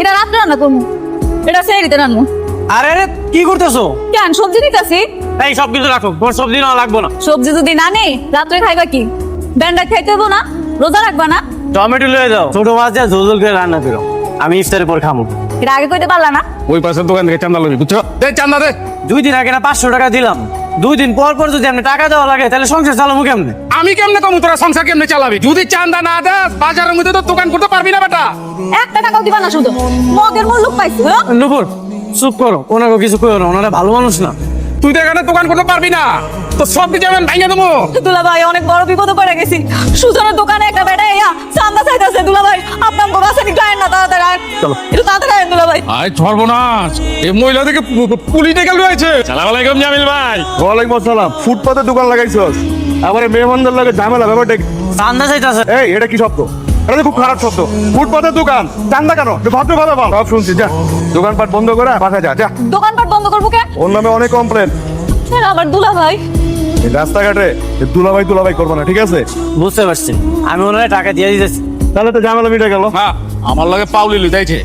এটা রাত্রে রান্না করবো, এটা সেরিতে রান্না। আরে আরে কি করতেছো? কেন সবজি নিতেছি? এই সব কিছু রাখো, তোমার সবজি না লাগবো না। সবজি যদি না নেই রাত্রে খাইবা কি? ব্যান্ডা খাইতে হবো না? রোজা রাখবা না? টমেটো লয়ে যাও, ছোট মাছ দিয়ে ঝোল ঝোল করে রান্না করো, আমি ইফতারের পর খাবো। এটা আগে কইতে পারলা না? ওই পাশের দোকান থেকে চান্দা লবি, বুঝছো? দে চান্দা দে। 2 দিন আগে না 500 টাকা দিলাম, 2 দিন পর পর যদি আপনি টাকা দেওয়া লাগে তাহলে সংসার চালাবো কেমনে? আমি কেমনে কম, তোরা সংসার কেমনে চালাবি? যদি চান্দা না দেস বাজারের মধ্যে তো দোকান করতে পারবি না বেটা। একটা টাকাও দিবা না, শুধু মদের মূল্য পাইছো। নুপুর চুপ করো, ওনাকে কিছু করো না, ওনারা ভালো মানুষ না। তুই তো এখানে দোকান করতে পারবি না, তো সব কিছু আমি ভেঙে দেবো। দুলা ভাই অনেক বড় বিপদে পড়ে গেছি। সুজনের দোকানে একটা বেটা ইয়া চান্দা চাইতেছে। দুলা ভাই আপনার বাসানি গায়েন না, তাড়াতাড়ি আয়েন। চলো। একটু তাড়াতাড়ি আয়েন দুলা ভাই। আয় সর্বনাশ, এই মহিলা থেকে পুলিশ ডেকে রয়েছে। সালাম আলাইকুম জামিল ভাই। ওয়ালাইকুম আসসালাম। ফুটপাতে দোকান লাগাইছস, আবার মেহমানদের লাগে ঝামেলা, ব্যাপারটা কি? চান্দা চাইতেছে। এই এটা কি শব্দ? এটা তো খুব খারাপ শব্দ। ফুটপাতে দোকান, চান্দা কেন? ভদ্র কথা বল। সব শুনছি, যা দোকানপাট বন্ধ করে বাসায় যা। যা, দোকানপাট বন্ধ করবো কে? ওর নামে অনেক কমপ্লেন। আবার দুলা ভাই। রাস্তাঘাটে দুলাভাই করবো না, ঠিক আছে? বুঝতে পারছি, আমি ওনারা টাকা দিয়ে দিতেছি। তাহলে তো ঝামেলা মিটে গেল। হ্যাঁ, আমার লাগে পাউলি লুটাইছে।